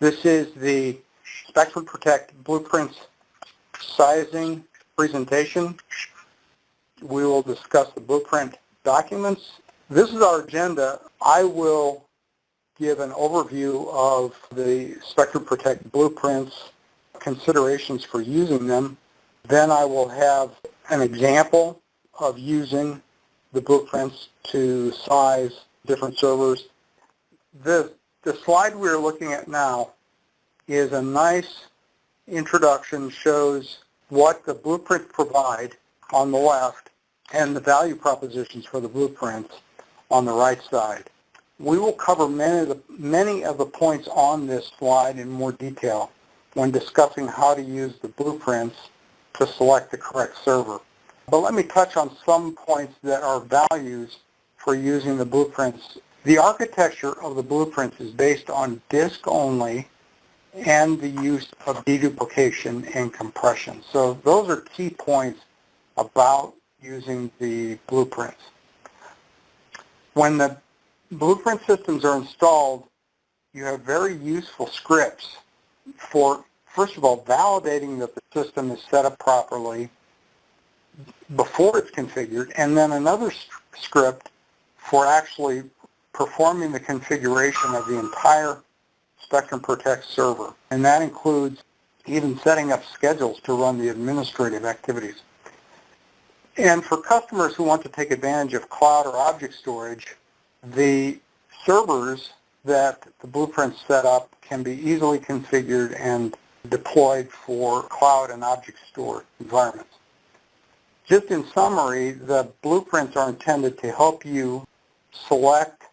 This is the Spectrum Protect blueprints sizing presentation. We will discuss the blueprint documents. This is our agenda. I will give an overview of the Spectrum Protect blueprints, considerations for using them. Then I will have an example of using the blueprints to size different servers. The slide we're looking at now is a nice introduction, shows what the blueprints provide on the left and the value propositions for the blueprints on the right side. We will cover many of the points on this slide in more detail when discussing how to use the blueprints to select the correct server. But let me touch on some points that are values for using the blueprints. The architecture of the blueprints is based on disk only and the use of deduplication and compression. So those are key points about using the blueprints. When the blueprint systems are installed, you have very useful scripts for, first of all, validating that the system is set up properly before it's configured, and then another script for actually performing the configuration of the entire Spectrum Protect server. And that includes even setting up schedules to run the administrative activities. And for customers who want to take advantage of cloud or object storage, the servers that the blueprints set up can be easily configured and deployed for cloud and object store environments. Just in summary, the blueprints are intended to help you select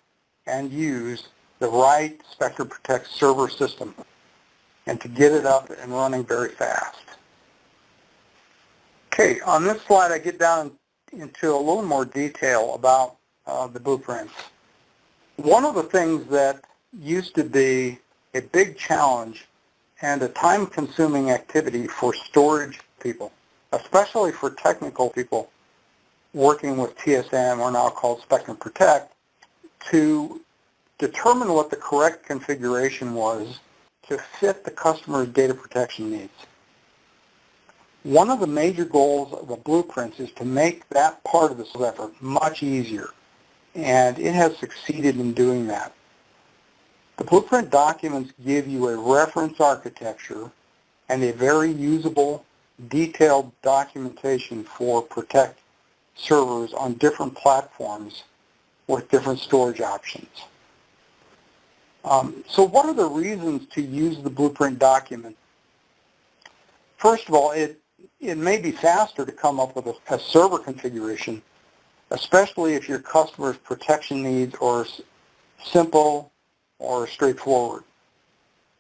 and use the right Spectrum Protect server system and to get it up and running very fast. Okay, on this slide I get down into a little more detail about the blueprints. One of the things that used to be a big challenge and a time-consuming activity for storage people, especially for technical people working with TSM, or now called Spectrum Protect, to determine what the correct configuration was to fit the customer's data protection needs. One of the major goals of the blueprints is to make that part of this effort much easier, and it has succeeded in doing that. The blueprint documents give you a reference architecture and a very usable, detailed documentation for Protect servers on different platforms with different storage options. So what are the reasons to use the blueprint document? First of all, it may be faster to come up with a server configuration, especially if your customer's protection needs are simple or straightforward.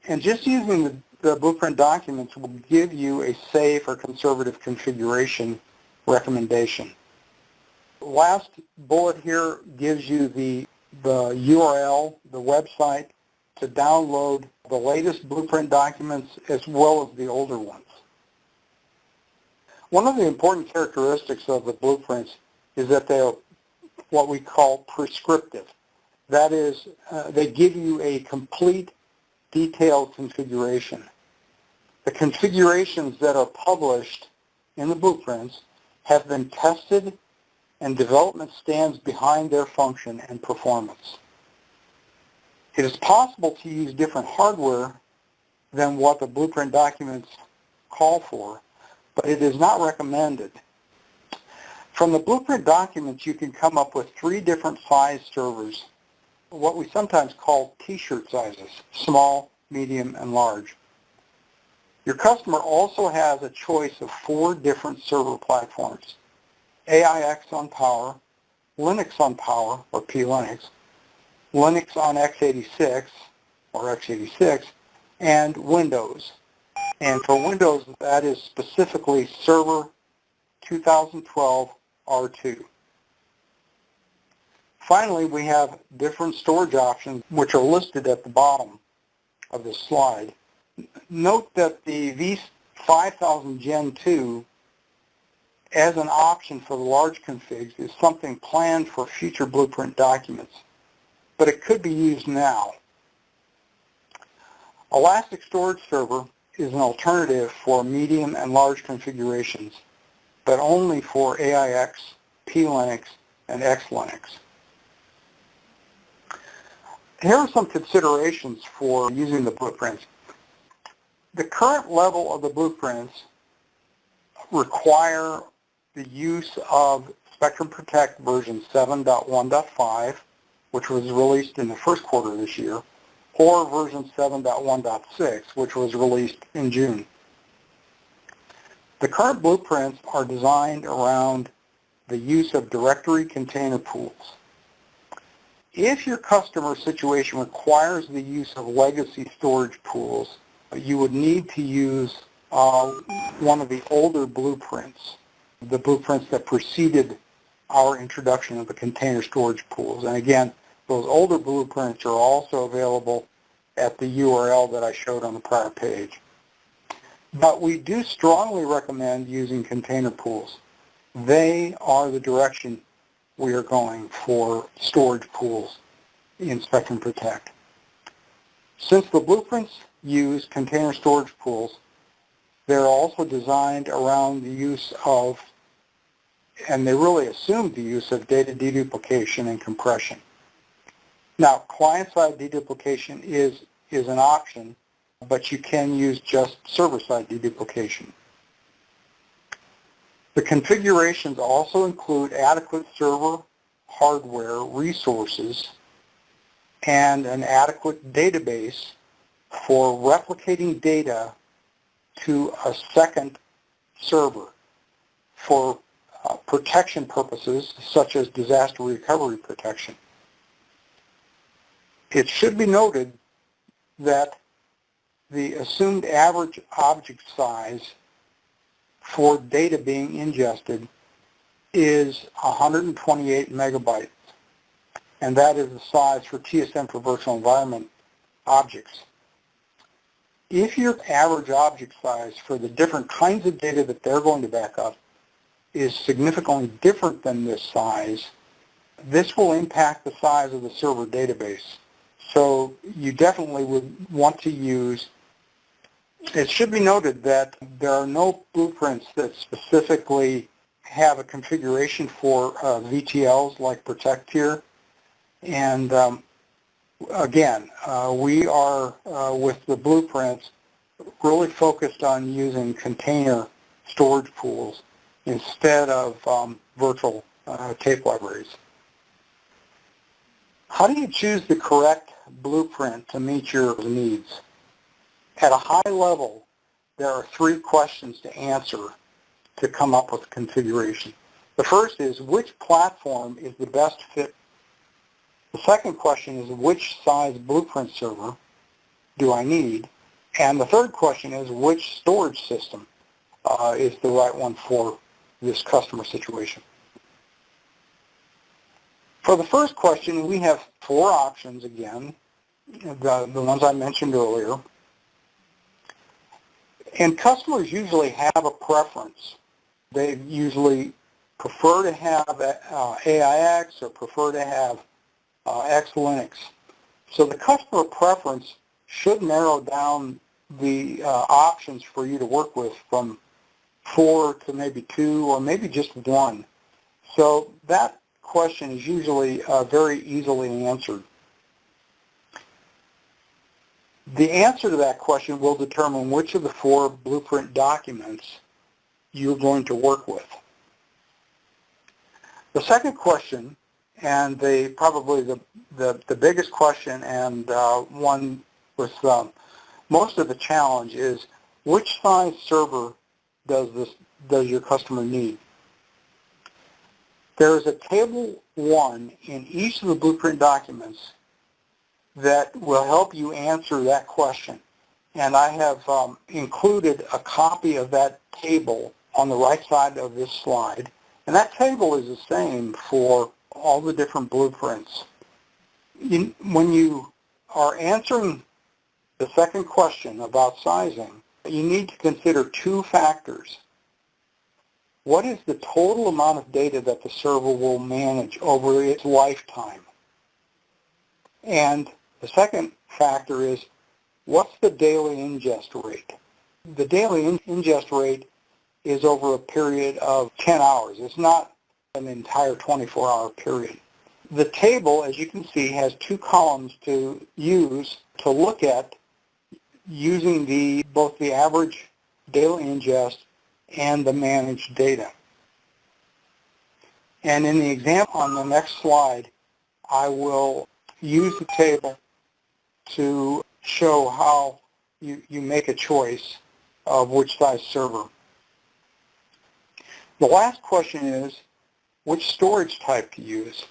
And just using the blueprint documents will give you a safe or conservative configuration recommendation. The last bullet here gives you the URL, the website, to download the latest blueprint documents as well as the older ones. One of the important characteristics of the blueprints is that they are what we call prescriptive. That is, they give you a complete, detailed configuration. The configurations that are published in the blueprints have been tested, and development stands behind their function and performance. It is possible to use different hardware than what the blueprint documents call for, but it is not recommended. From the blueprint documents, you can come up with 3 different size servers, what we sometimes call t-shirt sizes: small, medium, and large. Your customer also has a choice of 4 different server platforms: AIX on Power, Linux on Power, or P-Linux, Linux on x86, or x86, and Windows. And for Windows, that is specifically Server 2012 R2. Finally, we have different storage options which are listed at the bottom of this slide. Note that the V5000 Gen 2 as an option for the large configs is something planned for future blueprint documents, but it could be used now. Elastic Storage Server is an alternative for medium and large configurations, but only for AIX, P-Linux, and X-Linux. Here are some considerations for using the blueprints. The current level of the blueprints require the use of Spectrum Protect version 7.1.5, which was released in the first quarter of this year, or version 7.1.6, which was released in June. The current blueprints are designed around the use of directory container pools. If your customer situation requires the use of legacy storage pools, you would need to use one of the older blueprints, the blueprints that preceded our introduction of the container storage pools. And again, those older blueprints are also available at the URL that I showed on the prior page. But we do strongly recommend using container pools. They are the direction we are going for storage pools in Spectrum Protect. Since the blueprints use container storage pools, they're also designed around the use of, and they really assume the use of data deduplication and compression. Now, client-side deduplication is an option, but you can use just server-side deduplication. The configurations also include adequate server hardware resources and an adequate database for replicating data to a second server for protection purposes such as disaster recovery protection. It should be noted that the assumed average object size for data being ingested is 128 megabytes, and that is the size for TSM for virtual environment objects. If your average object size for the different kinds of data that they're going to back up is significantly different than this size, this will impact the size of the server database. So you definitely would want to use, it should be noted that there are no blueprints that specifically have a configuration for VTLs like Protect here. And again, we are, with the blueprints, really focused on using container storage pools instead of virtual tape libraries. How do you choose the correct blueprint to meet your needs? At a high level, there are 3 questions to answer to come up with a configuration. The first is, which platform is the best fit? The second question is, which size blueprint server do I need? And the third question is, which storage system is the right one for this customer situation? For the first question, we have 4 options again, the ones I mentioned earlier. And customers usually have a preference. They usually prefer to have AIX or prefer to have X-Linux. So the customer preference should narrow down the options for you to work with from 4 to maybe 2 or maybe just 1. So that question is usually very easily answered. The answer to that question will determine which of the 4 blueprint documents you're going to work with. The second question, and probably the biggest question and one with most of the challenge, is which size server does your customer need? There is a table 1 in each of the blueprint documents that will help you answer that question. And I have included a copy of that table on the right side of this slide. And that table is the same for all the different blueprints. When you are answering the second question about sizing, you need to consider 2 factors. What is the total amount of data that the server will manage over its lifetime? And the second factor is, What's the daily ingest rate? The daily ingest rate is over a period of 10 hours. It's not an entire 24-hour period. The table, as you can see, has two columns to use to look at using both the average daily ingest and the managed data. And in the example on the next slide, I will use the table to show how you make a choice of which size server. The last question is, which storage type to use?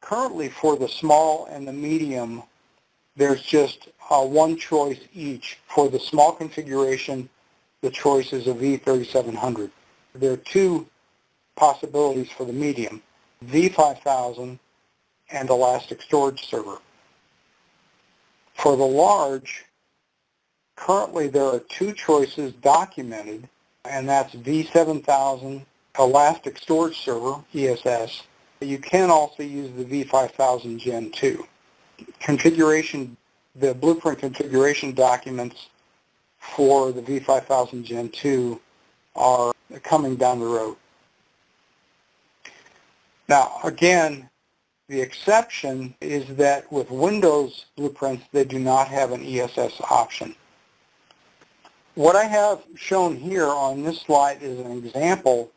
Currently, for the small and the medium, there's just one choice each. For the small configuration, the choice is a V3700. There are two possibilities for the medium, V5000 and Elastic Storage Server. For the large, currently there are two choices documented, and that's V7000 Elastic Storage Server, ESS. You can also use the V5000 Gen 2. The blueprint configuration documents for the V5000 Gen 2 are coming down the road. Now, again, the exception is that with Windows blueprints, they do not have an ESS option. What I have shown here on this slide is an example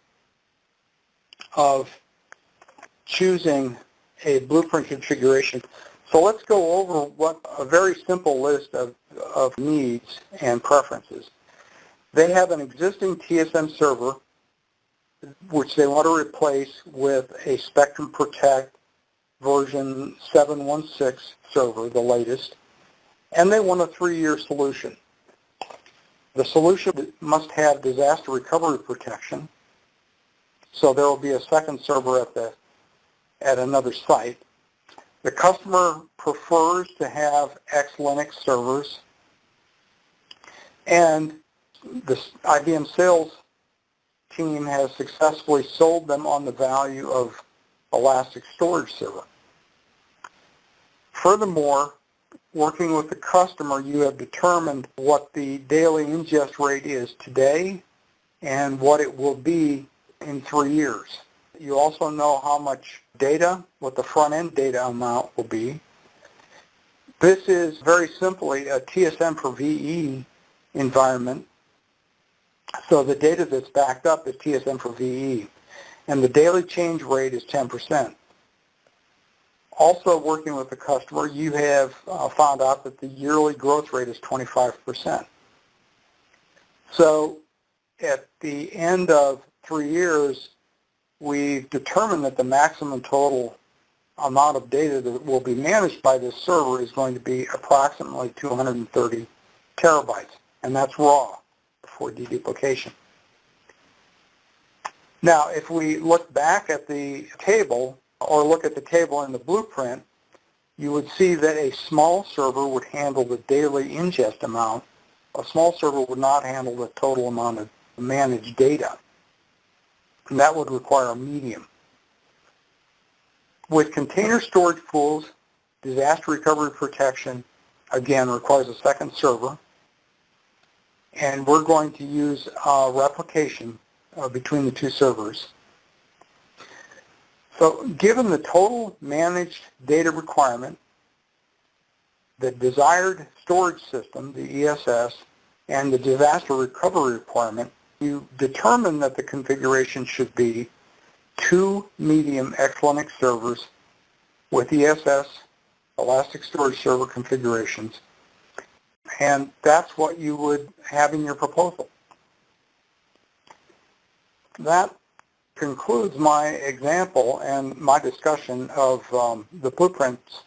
of choosing a blueprint configuration. So let's go over a very simple list of needs and preferences. They have an existing TSM server, which they want to replace with a Spectrum Protect version 716 server, the latest, and they want a 3-year solution. The solution must have disaster recovery protection, so there will be a second server at another site. The customer prefers to have X-Linux servers, and the IBM sales team has successfully sold them on the value of Elastic Storage Server. Furthermore, working with the customer, you have determined what the daily ingest rate is today and what it will be in 3 years. You also know how much data, what the front-end data amount will be. This is very simply a TSM for VE environment. So the data that's backed up is TSM for VE. And the daily change rate is 10%. Also working with the customer, you have found out that the yearly growth rate is 25%. So at the end of 3 years, we've determined that the maximum total amount of data that will be managed by this server is going to be approximately 230 terabytes, and that's raw for deduplication. Now, if we look back at the table, or look at the table in the blueprint, you would see that a small server would handle the daily ingest amount. A small server would not handle the total amount of managed data, and that would require a medium. With container storage pools, disaster recovery protection, again, requires a second server, and we're going to use replication between the two servers. So given the total managed data requirement, the desired storage system, the ESS, and the disaster recovery requirement, you determine that the configuration should be 2 medium X-Linux servers with ESS, Elastic Storage Server configurations, and that's what you would have in your proposal. That concludes my example and my discussion of the blueprints